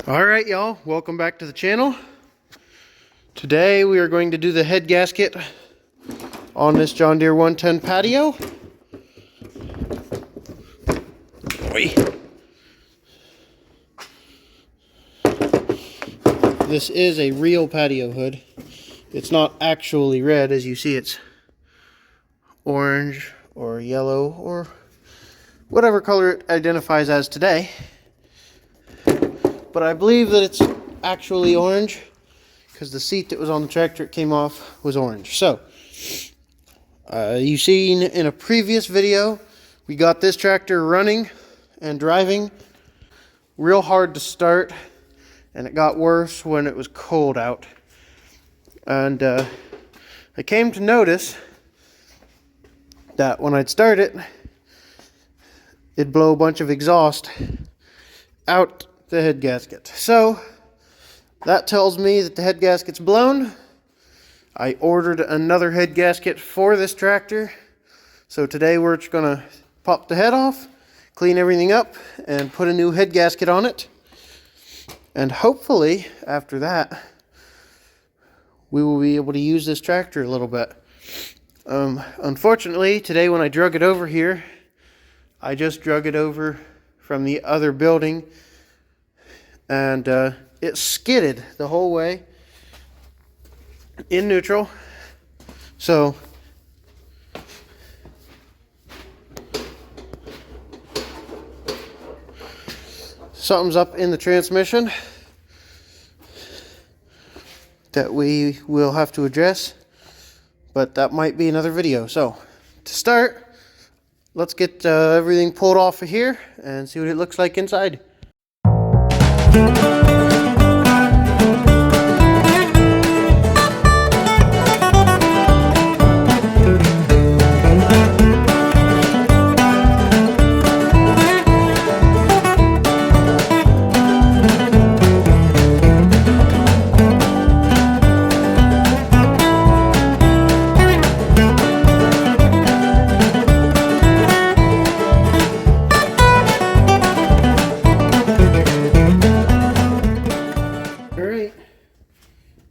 Alright y'all, welcome back to the channel. Today we are going to do the head gasket on this John Deere 110 patio. Boy. This is a real patio hood. It's not actually red, as you see it's orange or yellow or whatever color it identifies as today. But I believe that it's actually orange because the seat that was on the tractor it came off was orange. So, you've seen in a previous video, we got this tractor running and driving real hard to start, and it got worse when it was cold out. And I came to notice that when I'd start it, it'd blow a bunch of exhaust out the head gasket. So that tells me that the head gasket's blown. I ordered another head gasket for this tractor. So today we're just gonna pop the head off, clean everything up, and put a new head gasket on it. And hopefully after that, we will be able to use this tractor a little bit. Unfortunately, today when I drug it over here, I just drug it over from the other building, and it skidded the whole way in neutral. So something's up in the transmission that we will have to address, but that might be another video. So to start, let's get everything pulled off of here and see what it looks like inside.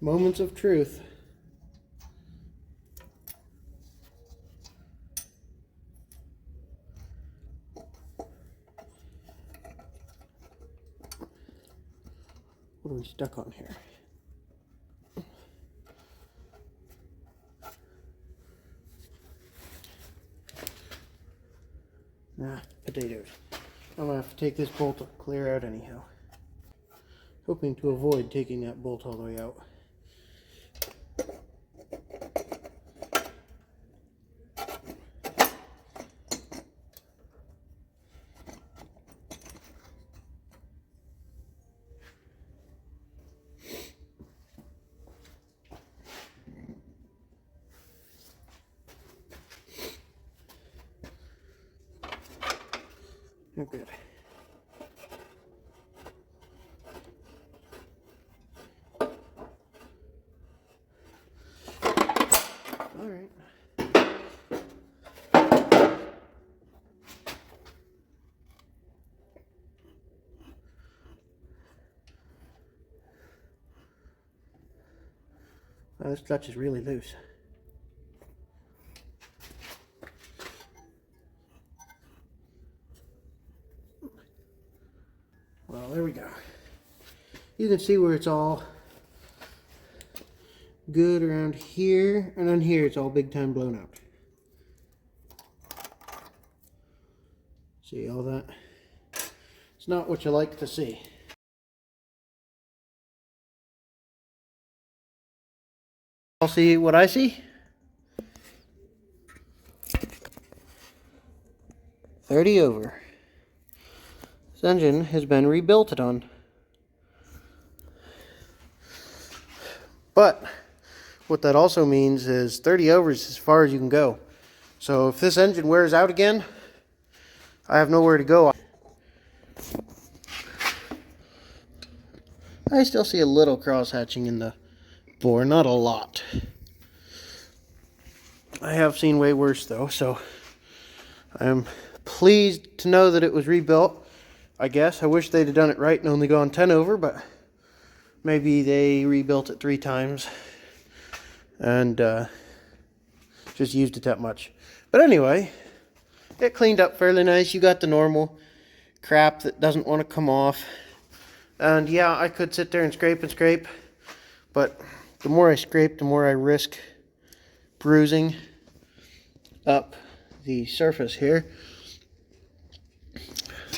Moments of truth. What are we stuck on here? Potatoes. I'm gonna have to take this bolt clear out anyhow. Hoping to avoid taking that bolt all the way out. Oh, good. All right. Oh, this clutch is really loose. Well, there we go. You can see where it's all good around here, and on here it's all big time blown out. See all that? It's not what you like to see. I'll see what I see. 30 over. This engine has been rebuilt on. But what that also means is 30 over is as far as you can go. So if this engine wears out again, I have nowhere to go. I still see a little cross hatching in the bore, not a lot. I have seen way worse though, so I'm pleased to know that it was rebuilt. I guess. I wish they'd have done it right and only gone 10 over, but maybe they rebuilt it 3 times and just used it that much. But anyway, it cleaned up fairly nice. You got the normal crap that doesn't want to come off. And yeah, I could sit there and scrape, but the more I scrape, the more I risk bruising up the surface here.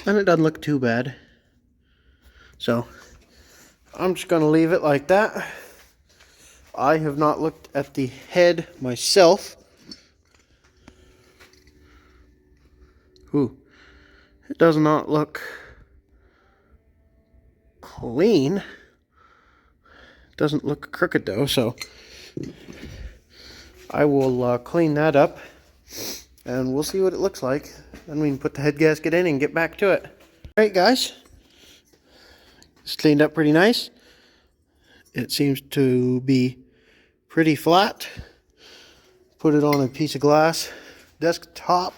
And it doesn't look too bad. So I'm just going to leave it like that. I have not looked at the head myself. Ooh, it does not look clean. It doesn't look crooked though, so I will clean that up and we'll see what it looks like. Then we can put the head gasket in and get back to it. Alright guys, it's cleaned up pretty nice. It seems to be pretty flat. Put it on a piece of glass desktop,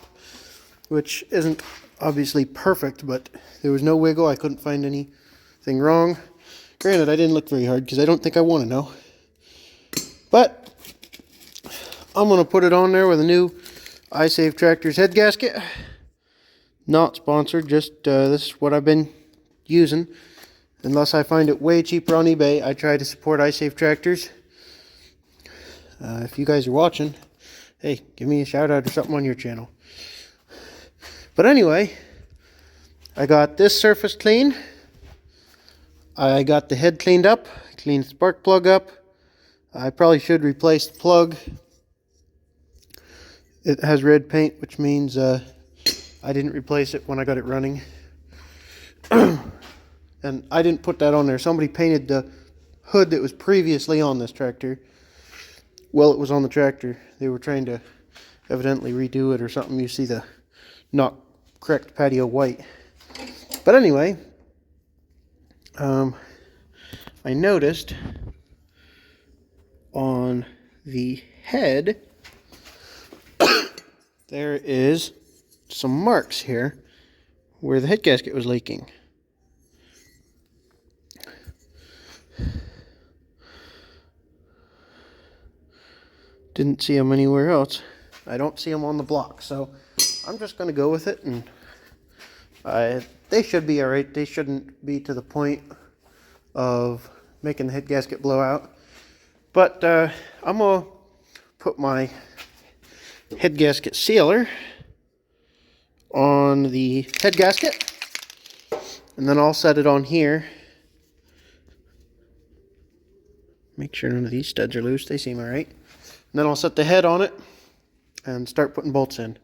which isn't obviously perfect, but there was no wiggle. I couldn't find anything wrong. Granted, I didn't look very hard because I don't think I want to know. But I'm going to put it on there with a new iSave Tractors head gasket. Not sponsored, just this is what I've been using. Unless I find it way cheaper on eBay, I try to support iSave Tractors. If you guys are watching, hey, give me a shout out or something on your channel. But anyway, I got this surface clean. I got the head cleaned up, cleaned the spark plug up. I probably should replace the plug. It has red paint, which means I didn't replace it when I got it running. And I didn't put that on there. Somebody painted the hood that was previously on this tractor. Well, it was on the tractor. They were trying to evidently redo it or something. You see the not correct patio white. But anyway, I noticed on the head there is some marks here where the head gasket was leaking. Didn't see them anywhere else. I don't see them on the block, so I'm just going to go with it, and they should be alright. They shouldn't be to the point of making the head gasket blow out. But I'm going to put my head gasket sealer on the head gasket, and then I'll set it on here. Make sure none of these studs are loose. They seem alright. And then I'll set the head on it and start putting bolts in.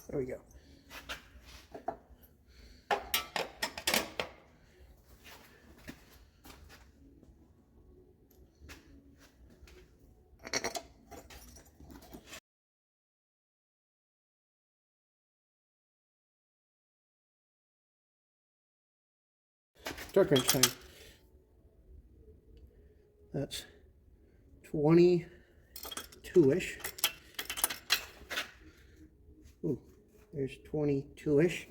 There we go. Torque wrench time. That's 22-ish. Ooh, there's 22-ish.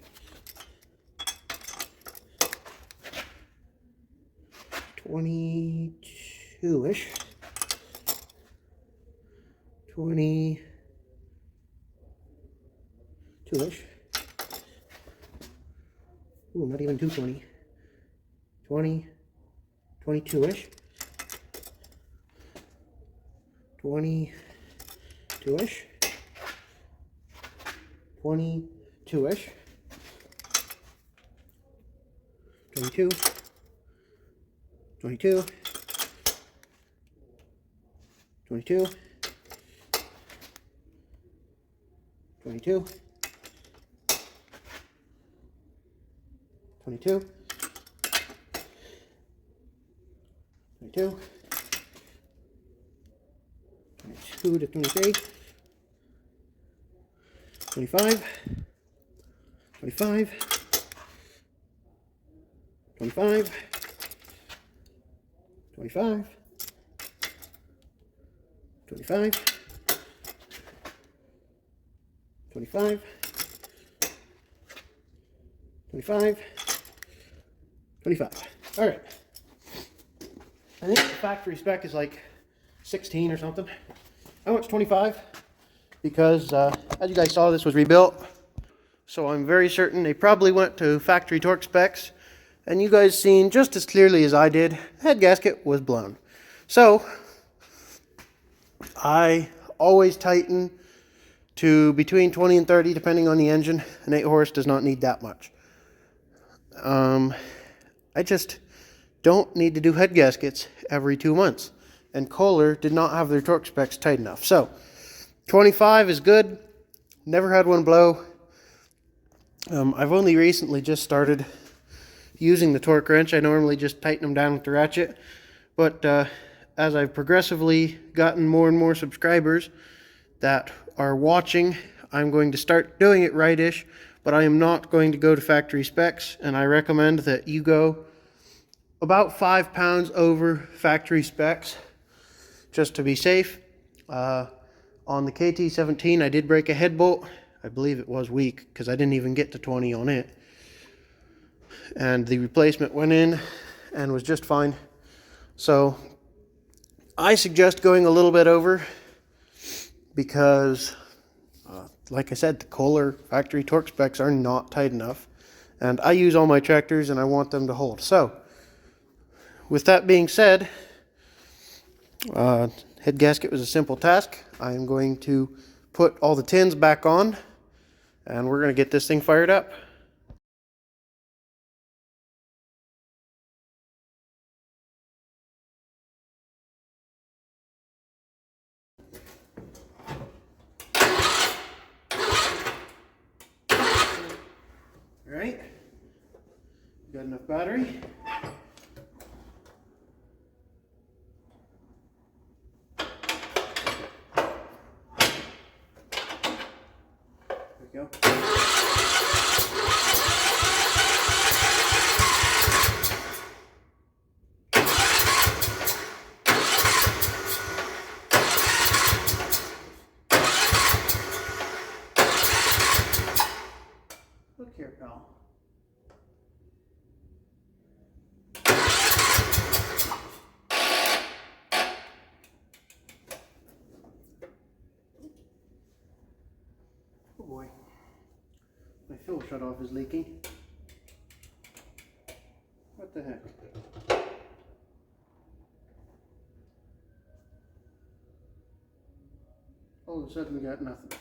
22-ish. 22-ish. Ooh, not even 220. 22-ish. 22-ish. 22-ish. 22. 22. 22. 22. 22. 22, 22 to 23, 25, 25, 25, 25, 25, 25, 25, 25. All right. I think the factory spec is like 16 or something. I went to 25 because, as you guys saw, this was rebuilt. So I'm very certain they probably went to factory torque specs. And you guys seen just as clearly as I did, the head gasket was blown. So I always tighten to between 20 and 30 depending on the engine. An 8 horse does not need that much. I just don't need to do head gaskets every 2 months. And Kohler did not have their torque specs tight enough. So 25 is good. Never had one blow. I've only recently just started using the torque wrench. I normally just tighten them down with the ratchet. But as I've progressively gotten more and more subscribers that are watching, I'm going to start doing it rightish. But I am not going to go to factory specs. And I recommend that you go about 5 pounds over factory specs just to be safe. On the KT17 I did break a head bolt. I believe it was weak because I didn't even get to 20 on it. And the replacement went in and was just fine. So I suggest going a little bit over because like I said, the Kohler factory torque specs are not tight enough. And I use all my tractors and I want them to hold. So with that being said, head gasket was a simple task. I am going to put all the tins back on and we're going to get this thing fired up. All right, got enough battery. Go. Look here, pal. Oh boy. My fuel shutoff is leaking. What the heck? All of a sudden we got nothing.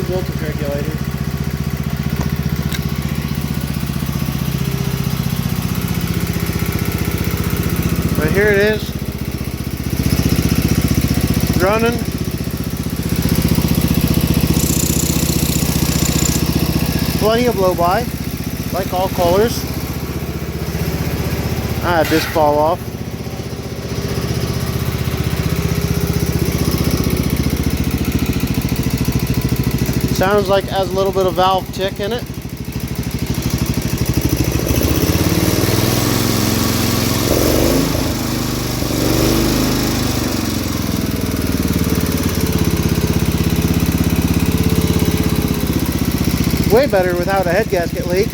voltage regulator. But here it is, running. Plenty of blow by, like all Kohlers. I had this fall off. Sounds like it has a little bit of valve tick in it. Way better without a head gasket leak.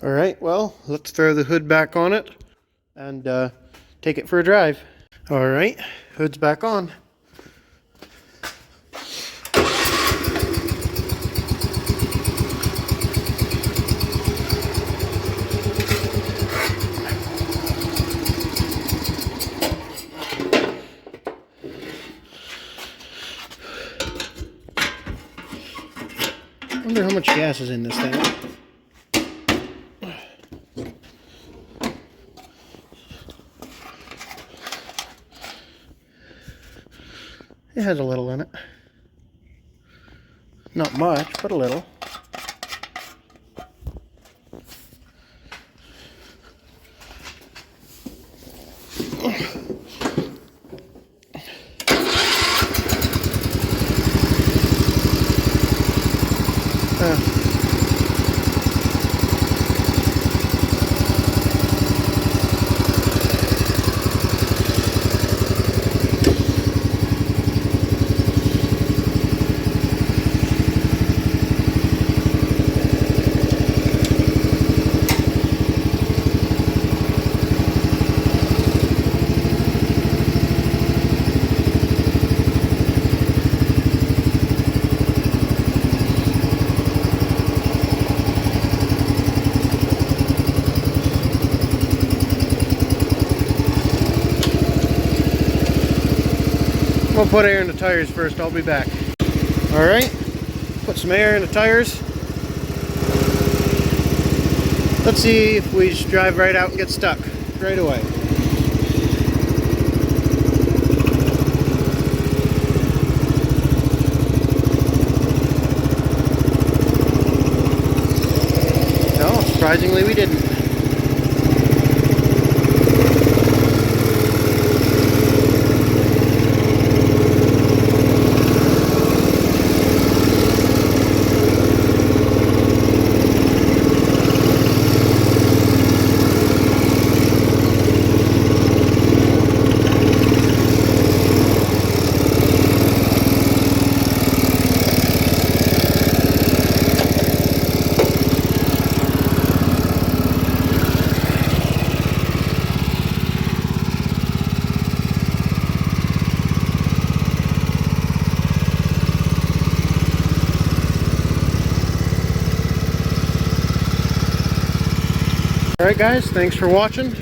Alright, well, let's throw the hood back on it and take it for a drive. Alright, hood's back on. I wonder how much gas is in this thing. It has a little in it. Not much, but a little. We'll put air in the tires first, I'll be back. Alright, put some air in the tires. Let's see if we just drive right out and get stuck right away. No, surprisingly we didn't. Alright guys, thanks for watching.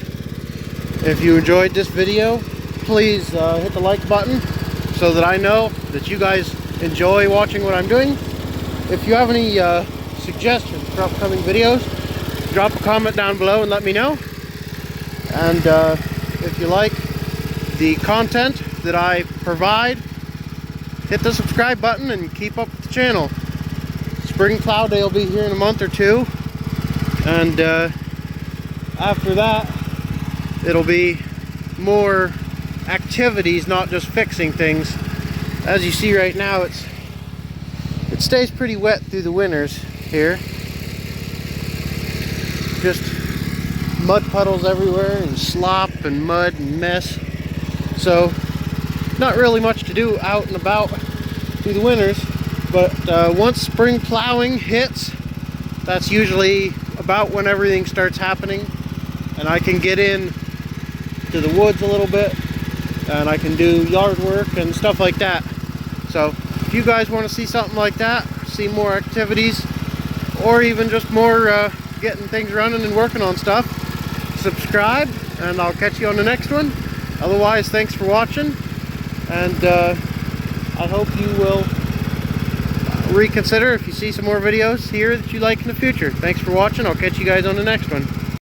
If you enjoyed this video, please hit the like button so that I know that you guys enjoy watching what I'm doing. If you have any suggestions for upcoming videos, drop a comment down below and let me know. And if you like the content that I provide, hit the subscribe button and keep up with the channel. Spring plow day will be here in a month or two, and after that it'll be more activities, not just fixing things. As you see right now, it stays pretty wet through the winters here. Just mud puddles everywhere and slop and mud and mess. So not really much to do out and about through the winters, but once spring plowing hits, that's usually about when everything starts happening, and I can get in to the woods a little bit, and I can do yard work and stuff like that. So if you guys want to see something like that, see more activities, or even just more getting things running and working on stuff, subscribe, and I'll catch you on the next one. Otherwise, thanks for watching, and I hope you will reconsider if you see some more videos here that you like in the future. Thanks for watching. I'll catch you guys on the next one.